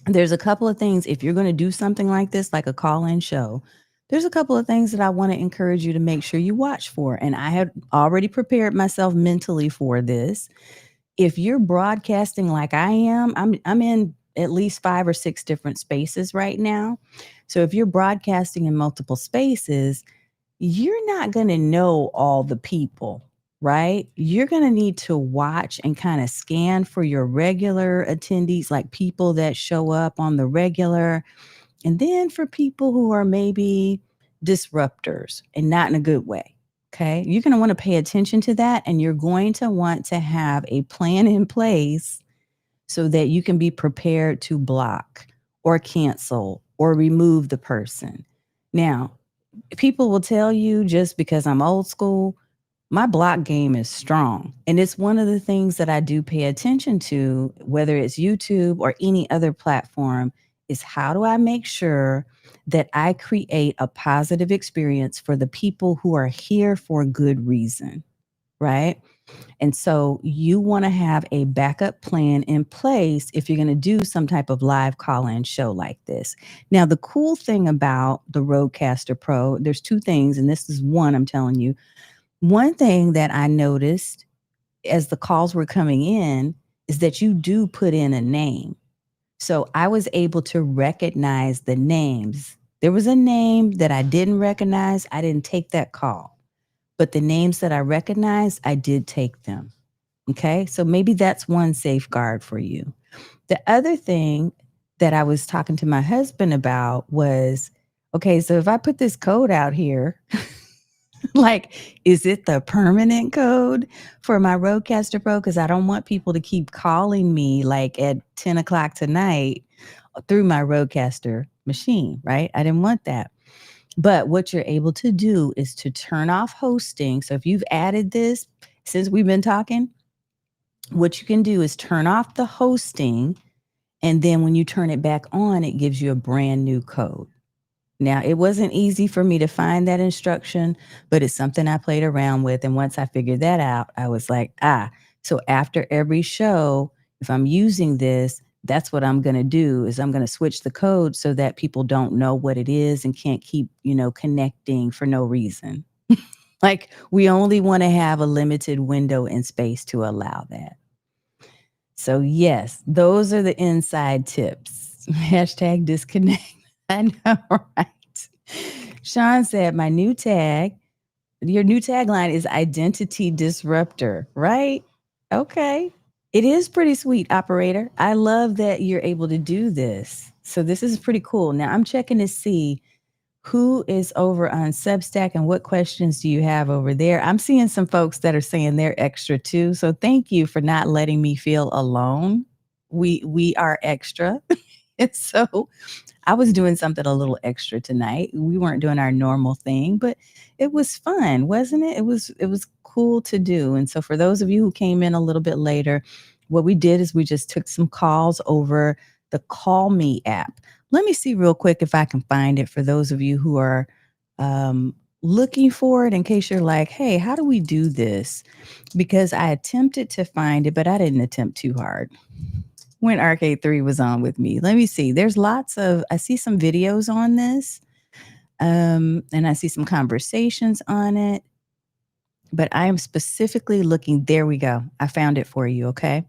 there's a couple of things. If you're going to do something like this, like a call-in show, there's a couple of things that I want to encourage you to make sure you watch for. And I had already prepared myself mentally for this. If you're broadcasting like I am, I'm in at least 5 or 6 different spaces right now. So if you're broadcasting in multiple spaces, you're not going to know all the people, right? You're going to need to watch and kind of scan for your regular attendees, like people that show up on the regular. And then for people who are maybe disruptors, and not in a good way. Okay. You're going to want to pay attention to that. And you're going to want to have a plan in place so that you can be prepared to block or cancel or remove the person. Now, people will tell you, just because I'm old school, my block game is strong. And it's one of the things that I do pay attention to, whether it's YouTube or any other platform, is how do I make sure that I create a positive experience for the people who are here for a good reason, right? And so you want to have a backup plan in place if you're going to do some type of live call-in show like this. Now, the cool thing about the Rodecaster Pro, there's 2 things, and this is one I'm telling you. One thing that I noticed as the calls were coming in is that you do put in a name. So I was able to recognize the names. There was a name that I didn't recognize. I didn't take that call. But the names that I recognized, I did take them. Okay. So maybe that's one safeguard for you. The other thing that I was talking to my husband about was, okay, so if I put this code out here, like, is it the permanent code for my Rodecaster Pro? Because I don't want people to keep calling me like at 10 o'clock tonight through my Rodecaster machine, right? I didn't want that. But what you're able to do is to turn off hosting. So if you've added this since we've been talking, what you can do is turn off the hosting. And then when you turn it back on, it gives you a brand new code. Now, it wasn't easy for me to find that instruction, but it's something I played around with. And once I figured that out, I was like, so after every show, if I'm using this, that's what I'm going to do is I'm going to switch the code so that people don't know what it is and can't keep, connecting for no reason. Like we only want to have a limited window in space to allow that. So yes, those are the inside tips. Hashtag disconnect. I know, right? Sean said, your new tagline is identity disruptor, right? Okay. It is pretty sweet, operator. I love that you're able to do this. So this is pretty cool. Now I'm checking to see who is over on Substack and what questions do you have over there? I'm seeing some folks that are saying they're extra too. So thank you for not letting me feel alone. We are extra. And so I was doing something a little extra tonight. We weren't doing our normal thing, but it was fun, wasn't it? It was cool to do. And so for those of you who came in a little bit later, what we did is we just took some calls over the CallMe app. Let me see real quick if I can find it for those of you who are looking for it in case you're like, hey, how do we do this? Because I attempted to find it, but I didn't attempt too hard when Arcade 3 was on with me. Let me see. There's I see some videos on this. And I see some conversations on it. But I am specifically looking. There we go. I found it for you. Okay.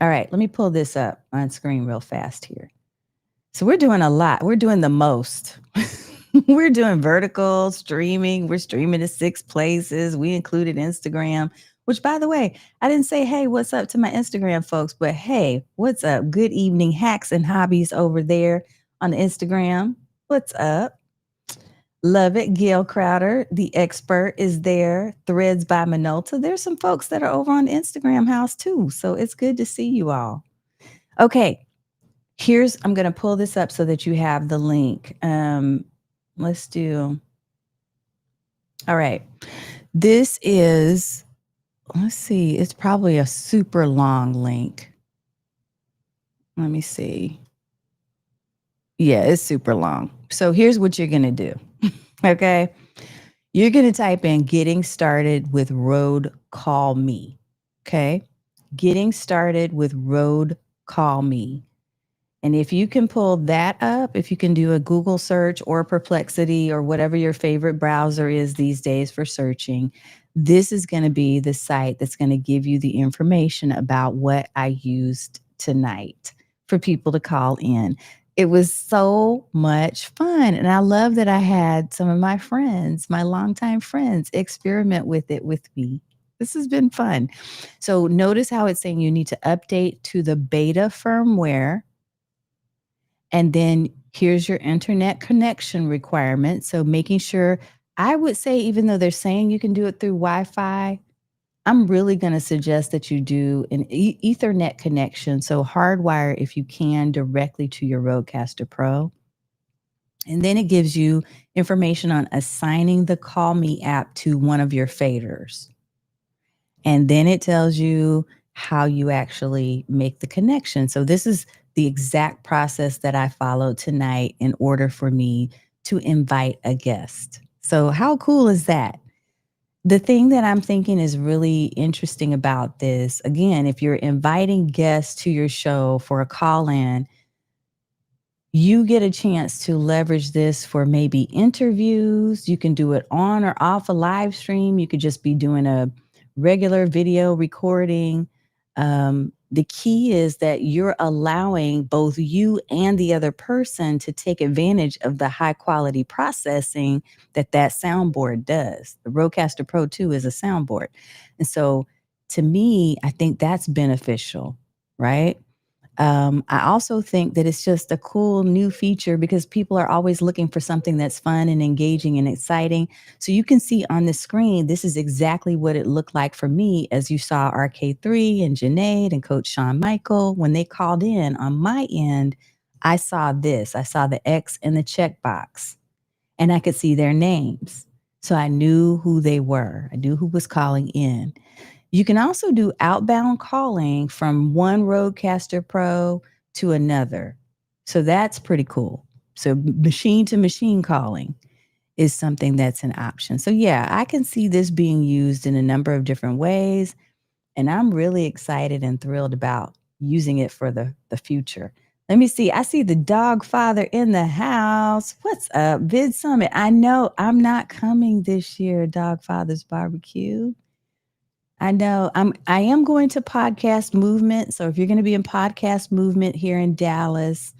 All right. Let me pull this up on screen real fast here. So we're doing a lot. We're doing the most. We're doing vertical streaming. We're streaming to 6 places. We included Instagram, which, by the way, I didn't say, hey, what's up to my Instagram folks, but hey, what's up? Good evening, hacks and hobbies over there on Instagram. What's up? Love it. Gail Crowder, the expert, is there. Threads by Minolta. There's some folks that are over on the Instagram house too. So it's good to see you all. Okay. I'm going to pull this up so that you have the link. Let's do. All right. This is, let's see, it's probably a super long link. Let me see. Yeah, it's super long. So here's what you're going to do. Okay. You're going to type in getting started with Rode CallMe. Okay. Getting started with Rode CallMe. And if you can pull that up, if you can do a Google search or Perplexity or whatever your favorite browser is these days for searching, this is going to be the site that's going to give you the information about what I used tonight for people to call in. It was so much fun. And I love that I had some of my friends, my longtime friends, experiment with it with me. This has been fun. So notice how it's saying you need to update to the beta firmware. And then here's your internet connection requirement. So making sure, I would say, even though they're saying you can do it through Wi-Fi, I'm really going to suggest that you do an Ethernet connection. So hardwire, if you can, directly to your Rodecaster Pro. And then it gives you information on assigning the CallMe app to one of your faders. And then it tells you how you actually make the connection. So this is the exact process that I followed tonight in order for me to invite a guest. So how cool is that? The thing that I'm thinking is really interesting about this, again, if you're inviting guests to your show for a call-in, you get a chance to leverage this for maybe interviews. You can do it on or off a live stream. You could just be doing a regular video recording. The key is that you're allowing both you and the other person to take advantage of the high quality processing that soundboard does. The Rodecaster Pro 2 is a soundboard. And so to me, I think that's beneficial, right? I also think that it's just a cool new feature because people are always looking for something that's fun and engaging and exciting. So you can see on the screen, this is exactly what it looked like for me as you saw RK3 and Janaid and Coach Shawn Michael. When they called in on my end, I saw this. I saw the X in the checkbox and I could see their names. So I knew who they were. I knew who was calling in. You can also do outbound calling from one Rodecaster Pro to another. So that's pretty cool. So machine to machine calling is something that's an option. So yeah, I can see this being used in a number of different ways. And I'm really excited and thrilled about using it for the future. Let me see. I see the dog father in the house. What's up, Vid Summit? I know I'm not coming this year, Dog Father's Barbecue. I know I am going to Podcast Movement. So if you're going to be in Podcast Movement here in Dallas,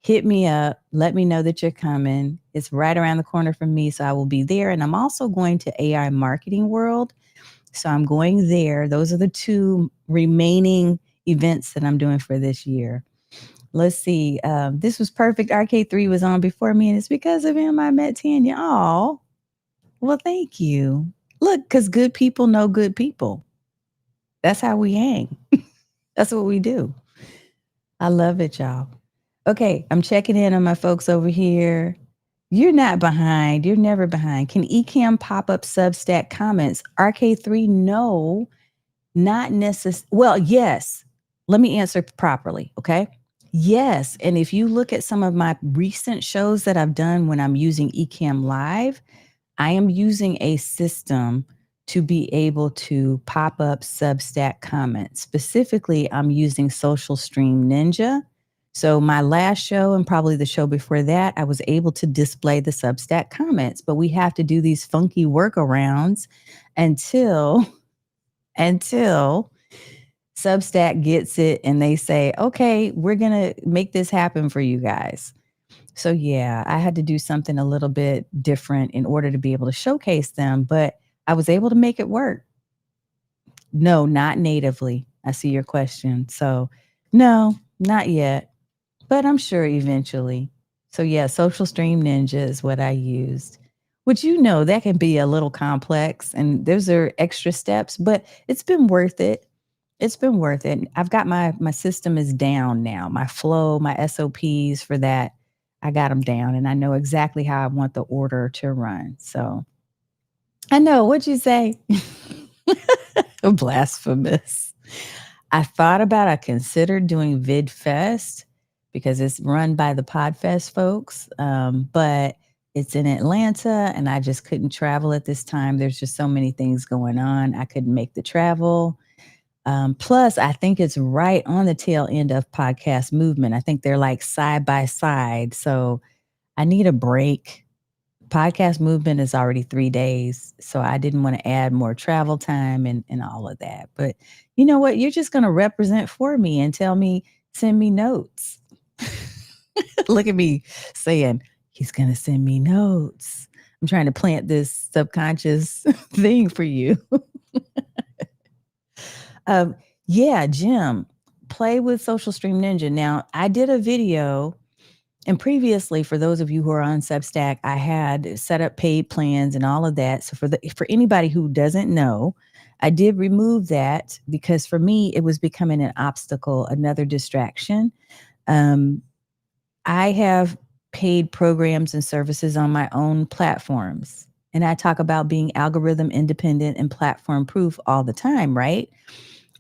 hit me up. Let me know that you're coming. It's right around the corner from me. So I will be there. And I'm also going to AI Marketing World. So I'm going there. Those are the two remaining events that I'm doing for this year. Let's see. This was perfect. RK3 was on before me, and it's because of him I met Tanya. Oh, well, thank you. Look, because good people know good people. That's how we hang. That's what we do. I love it, y'all. Okay, I'm checking in on my folks over here. You're not behind. You're never behind. Can Ecamm pop up Substack comments? RK3, no, not necessarily. Well, yes. Let me answer properly, okay? Yes, and if you look at some of my recent shows that I've done when I'm using Ecamm Live, I am using a system to be able to pop up Substack comments. Specifically, I'm using Social Stream Ninja. So my last show and probably the show before that, I was able to display the Substack comments, but we have to do these funky workarounds until Substack gets it and they say, okay, we're going to make this happen for you guys. So yeah, I had to do something a little bit different in order to be able to showcase them, but I was able to make it work. No, not natively. I see your question. So no, not yet, but I'm sure eventually. So yeah, Social Stream Ninja is what I used, which that can be a little complex and those are extra steps, but it's been worth it. It's been worth it. I've got my system is down now. My flow, my SOPs for that, I got them down and I know exactly how I want the order to run. So I know what you say. Blasphemous. I considered doing VidFest because it's run by the Podfest folks, but it's in Atlanta and I just couldn't travel at this time. There's just so many things going on. I couldn't make the travel. Plus, I think it's right on the tail end of Podcast Movement. I think they're like side by side. So I need a break. Podcast Movement is already 3 days. So I didn't want to add more travel time and all of that. But you know what? You're just going to represent for me and send me notes. Look at me saying, he's going to send me notes. I'm trying to plant this subconscious thing for you. Yeah, Jim, play with Social Stream Ninja. Now, I did a video, and previously, for those of you who are on Substack, I had set up paid plans and all of that. So for anybody who doesn't know, I did remove that because for me, it was becoming an obstacle, another distraction. I have paid programs and services on my own platforms, and I talk about being algorithm independent and platform proof all the time, right?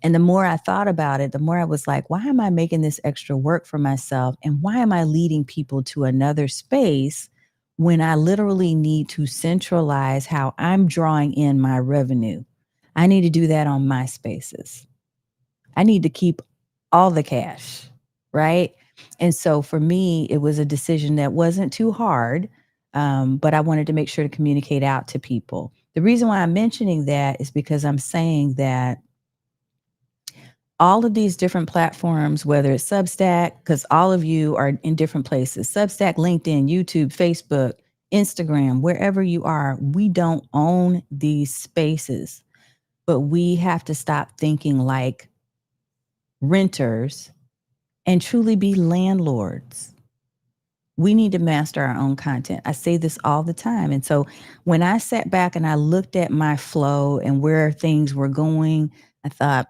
And the more I thought about it, the more I was like, why am I making this extra work for myself? And why am I leading people to another space when I literally need to centralize how I'm drawing in my revenue? I need to do that on my spaces. I need to keep all the cash, right? And so for me, it was a decision that wasn't too hard. But I wanted to make sure to communicate out to people. The reason why I'm mentioning that is because I'm saying that all of these different platforms, whether it's Substack, because all of you are in different places, Substack, LinkedIn, YouTube, Facebook, Instagram, wherever you are, we don't own these spaces, but we have to stop thinking like renters and truly be landlords. We need to master our own content. I say this all the time. And so when I sat back and I looked at my flow and where things were going, I thought,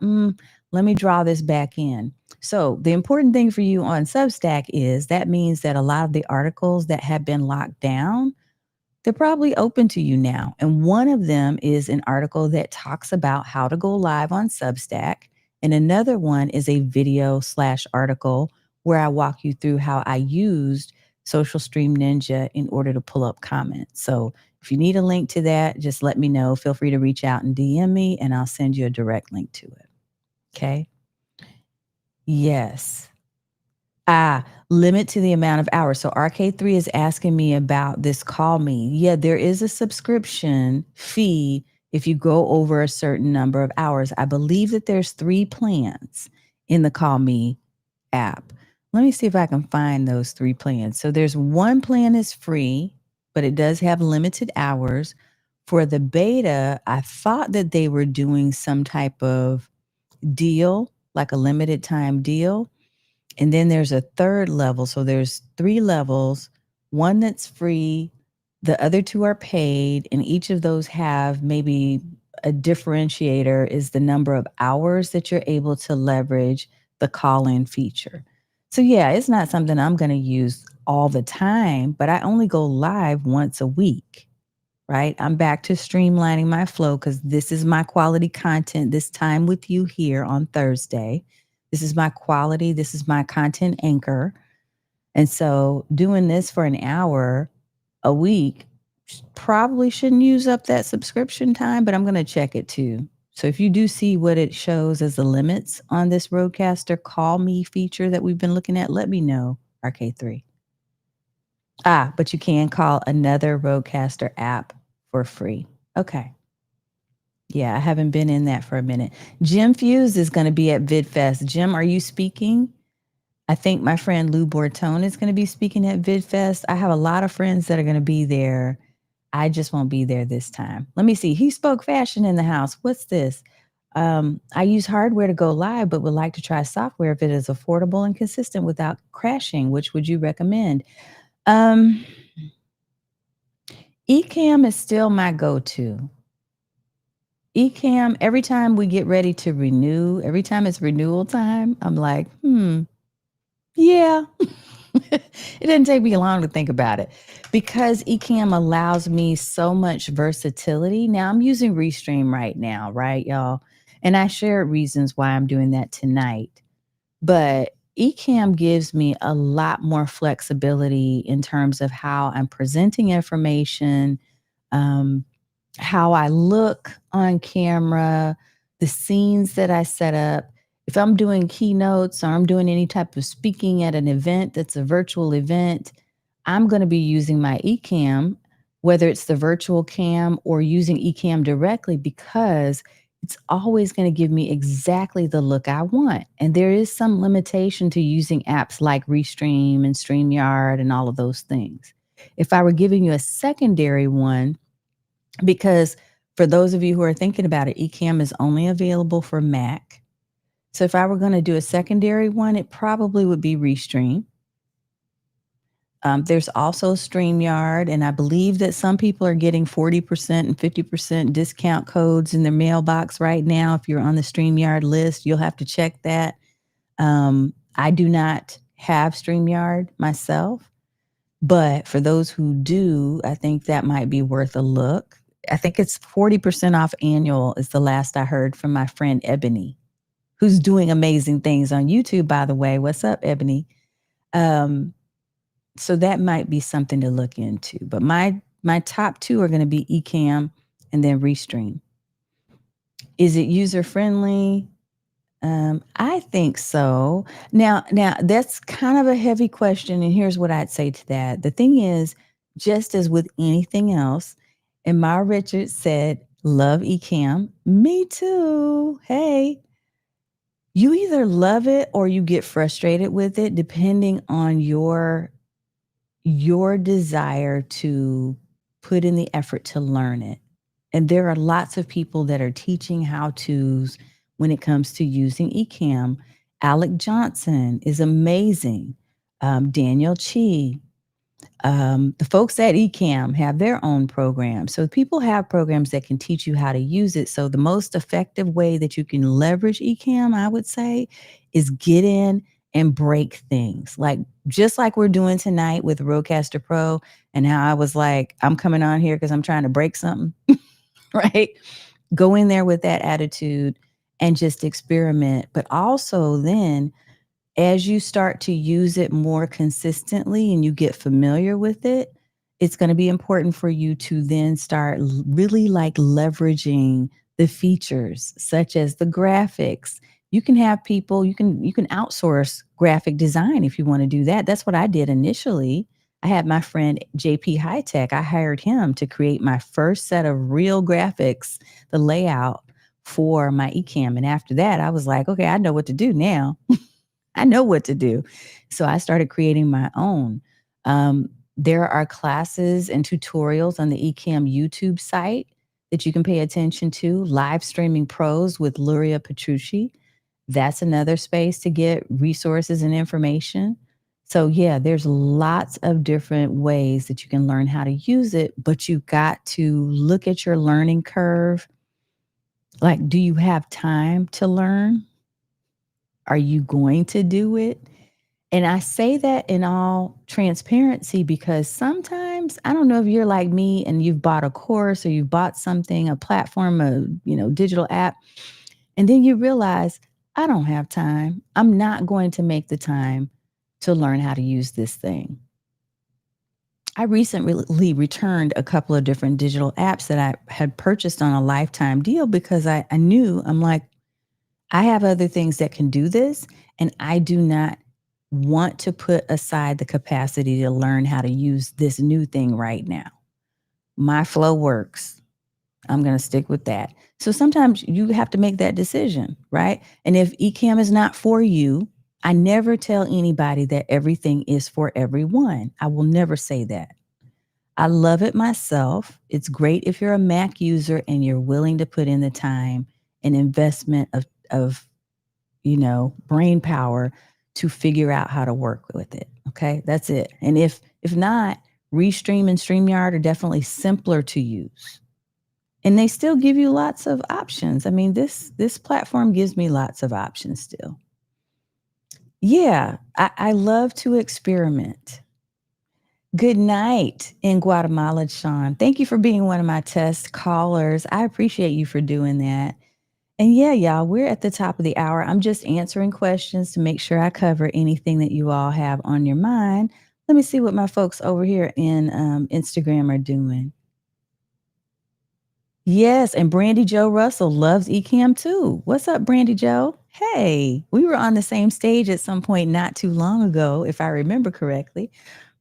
let me draw this back in. So the important thing for you on Substack is that means that a lot of the articles that have been locked down, they're probably open to you now. And one of them is an article that talks about how to go live on Substack. And another one is a video/article where I walk you through how I used Social Stream Ninja in order to pull up comments. So if you need a link to that, just let me know. Feel free to reach out and DM me and I'll send you a direct link to it. Okay. Yes. Limit to the amount of hours. So RK3 is asking me about this CallMe. Yeah, there is a subscription fee if you go over a certain number of hours. I believe that there's 3 plans in the CallMe app. Let me see if I can find those 3 plans. So there's one plan is free, but it does have limited hours. For the beta, I thought that they were doing some type of deal, like a limited time deal. And then there's a third level. So there's 3 levels, one that's free, the other 2 are paid, and each of those have maybe a differentiator is the number of hours that you're able to leverage the call-in feature. So yeah, it's not something I'm going to use all the time, but I only go live once a week, right? I'm back to streamlining my flow because this is my quality content, this time with you here on Thursday. This is my quality. This is my content anchor. And so doing this for an hour a week probably shouldn't use up that subscription time, but I'm going to check it too. So if you do see what it shows as the limits on this Rodecaster CallMe feature that we've been looking at, let me know, RK3. But you can call another Rodecaster app for free. Okay. Yeah, I haven't been in that for a minute. Jim Fuse is going to be at VidFest. Jim, are you speaking? I think my friend Lou Bortone is going to be speaking at VidFest. I have a lot of friends that are going to be there. I just won't be there this time. Let me see. He spoke fashion in the house. What's this? I use hardware to go live, but would like to try software if it is affordable and consistent without crashing. Which would you recommend? Ecamm is still my go-to. Ecamm, every time we get ready to renew, every time it's renewal time, I'm like, yeah. It didn't take me long to think about it because Ecamm allows me so much versatility. Now I'm using Restream right now, right, y'all? And I shared reasons why I'm doing that tonight. But Ecamm gives me a lot more flexibility in terms of how I'm presenting information, how I look on camera, the scenes that I set up. If I'm doing keynotes or I'm doing any type of speaking at an event that's a virtual event, I'm going to be using my Ecamm, whether it's the virtual cam or using Ecamm directly, because it's always going to give me exactly the look I want. And there is some limitation to using apps like Restream and StreamYard and all of those things. If I were giving you a secondary one, because for those of you who are thinking about it, Ecamm is only available for Mac. So if I were going to do a secondary one, it probably would be Restream. There's also StreamYard, and I believe that some people are getting 40% and 50% discount codes in their mailbox right now. If you're on the StreamYard list, you'll have to check that. I do not have StreamYard myself, but for those who do, I think that might be worth a look. I think it's 40% off annual is the last I heard from my friend Ebony, who's doing amazing things on YouTube, by the way. What's up, Ebony? So that might be something to look into. But my top 2 are going to be Ecamm and then Restream. Is it user friendly? I think so. Now that's kind of a heavy question, and here's what I'd say to that. The thing is, just as with anything else. And Ma Richards said, love Ecamm. Me too. Hey, you either love it or you get frustrated with it, depending on your desire to put in the effort to learn it. And there are lots of people that are teaching how to's when it comes to using Ecamm. Alec Johnson is amazing. Daniel Chi, the folks at Ecamm have their own program. So people have programs that can teach you how to use it. So the most effective way that you can leverage Ecamm, I would say, is get in and break things. Like just like we're doing tonight with Rodecaster Pro, and how I was like, I'm coming on here because I'm trying to break something, right? Go in there with that attitude and just experiment. But also then, as you start to use it more consistently and you get familiar with it, it's going to be important for you to then start really like leveraging the features such as the graphics. You can have people, you can outsource graphic design if you want to do that. That's what I did initially. I had my friend JP High Tech. I hired him to create my first set of real graphics, the layout for my Ecamm. And after that, I was like, okay, I know what to do now. I know what to do. So I started creating my own. There are classes and tutorials on the Ecamm YouTube site that you can pay attention to. Live streaming pros with Luria Petrucci. That's another space to get resources and information. So yeah, there's lots of different ways that you can learn how to use it, but you've got to look at your learning curve. Like, do you have time to learn? Are you going to do it? And I say that in all transparency because sometimes, I don't know if you're like me and you've bought a course or you've bought something, a platform, a digital app, and then you realize, I don't have time. I'm not going to make the time to learn how to use this thing. I recently returned a couple of different digital apps that I had purchased on a lifetime deal because I knew, I'm like, I have other things that can do this, and I do not want to put aside the capacity to learn how to use this new thing right now. My flow works. I'm going to stick with that. So sometimes you have to make that decision, right? And if Ecamm is not for you, I never tell anybody that everything is for everyone. I will never say that. I love it myself. It's great if you're a Mac user and you're willing to put in the time and investment of brain power to figure out how to work with it. Okay, that's it. And if not, Restream and StreamYard are definitely simpler to use. And they still give you lots of options. I mean, this platform gives me lots of options still. Yeah, I love to experiment. Good night in Guatemala, Sean. Thank you for being one of my test callers. I appreciate you for doing that. And yeah, y'all, we're at the top of the hour. I'm just answering questions to make sure I cover anything that you all have on your mind. Let me see what my folks over here in Instagram are doing. Yes, and Brandy Joe Russell loves Ecamm too. What's up, Brandy Joe? Hey, we were on the same stage at some point not too long ago, if I remember correctly.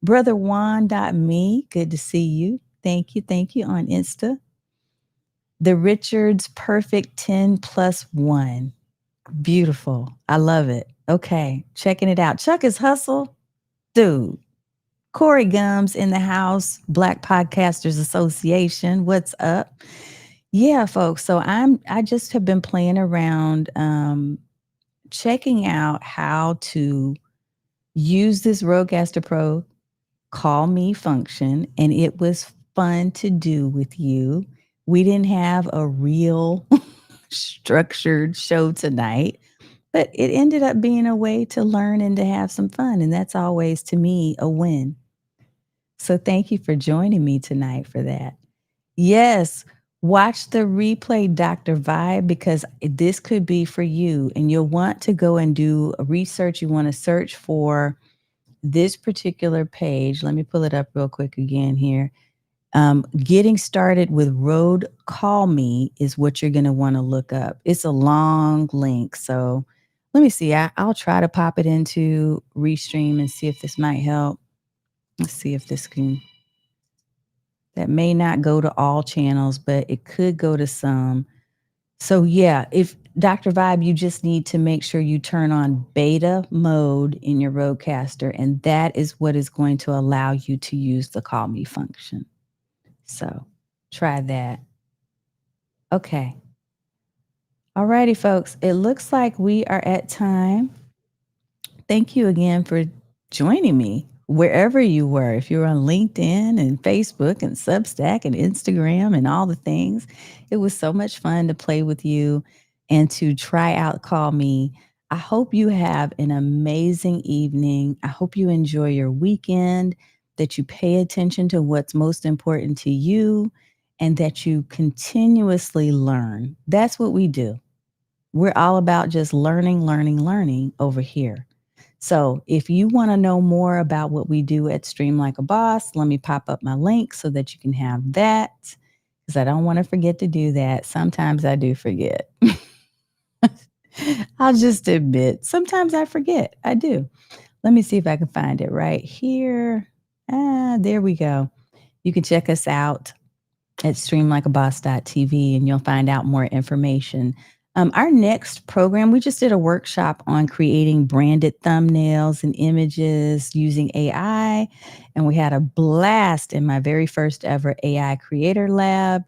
Brother Juan.me, good to see you. Thank you on Insta. The Richards Perfect 10+1. Beautiful. I love it. Okay, checking it out. Chuck is hustle. Dude. Corey Gums in the house, Black Podcasters Association. What's up? Yeah, folks. So I just have been playing around, checking out how to use this Rodecaster Pro CallMe function, and it was fun to do with you. We didn't have a real structured show tonight, but it ended up being a way to learn and to have some fun. And that's always, to me, a win. So thank you for joining me tonight for that. Yes, watch the replay, Dr. Vibe, because this could be for you. And you'll want to go and do a research. You want to search for this particular page. Let me pull it up real quick again here. Getting started with Rode CallMe is what you're going to want to look up. It's a long link. So let me see. I'll try to pop it into Restream and see if this might help. Let's see if this can. That may not go to all channels, but it could go to some. So yeah, if Dr. Vibe, you just need to make sure you turn on beta mode in your Rodecaster, and that is what is going to allow you to use the Call Me function. So try that. Okay. All righty, folks. It looks like we are at time. Thank you again for joining me wherever you were. If you're on LinkedIn and Facebook and Substack and Instagram and all the things, it was so much fun to play with you and to try out Call Me. I hope you have an amazing evening. I hope you enjoy your weekend, that you pay attention to what's most important to you, and that you continuously learn. That's what we do. We're all about just learning, learning, learning over here. So if you want to know more about what we do at Stream Like a Boss, let me pop up my link so that you can have that, because I don't want to forget to do that. Sometimes I do forget. I'll just admit, sometimes I forget. I do. Let me see if I can find it right here. There we go. You can check us out at streamlikeaboss.tv and you'll find out more information. Our next program, we just did a workshop on creating branded thumbnails and images using AI. And we had a blast in my very first ever AI Creator Lab.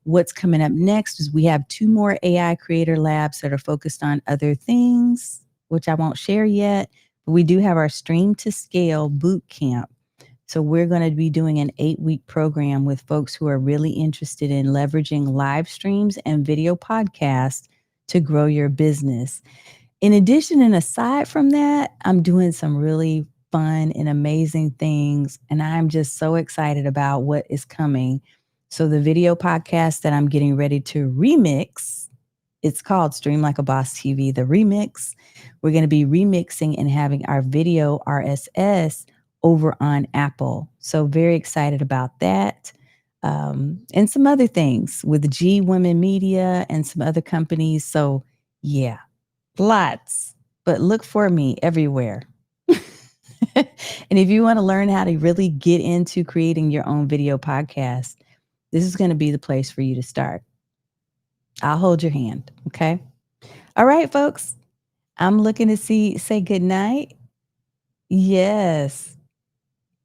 What's coming up next is we have 2 more AI Creator Labs that are focused on other things, which I won't share yet. But we do have our Stream to Scale boot camp. So we're going to be doing an 8-week program with folks who are really interested in leveraging live streams and video podcasts to grow your business. In addition and aside from that, I'm doing some really fun and amazing things, and I'm just so excited about what is coming. So the video podcast that I'm getting ready to remix, it's called Stream Like a Boss TV, the remix. We're going to be remixing and having our video RSS over on Apple. So very excited about that. And some other things with G Women Media and some other companies. So yeah, lots, but look for me everywhere. And if you want to learn how to really get into creating your own video podcast, this is going to be the place for you to start. I'll hold your hand. Okay. All right, folks. I'm looking to say good night. Yes.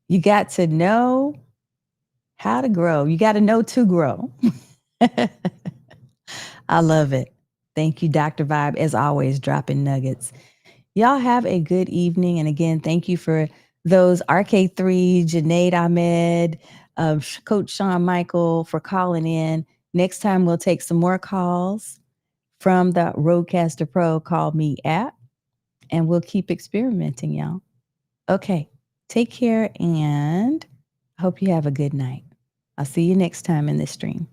You got to know how to grow. You got to know to grow. I love it. Thank you, Dr. Vibe, as always, dropping nuggets. Y'all have a good evening. And again, thank you for those RK3, Janaid Ahmed, Coach Shawn Michael for calling in. Next time, we'll take some more calls from the Rodecaster Pro CallMe app, and we'll keep experimenting, y'all. Okay, take care, and I hope you have a good night. I'll see you next time in this stream.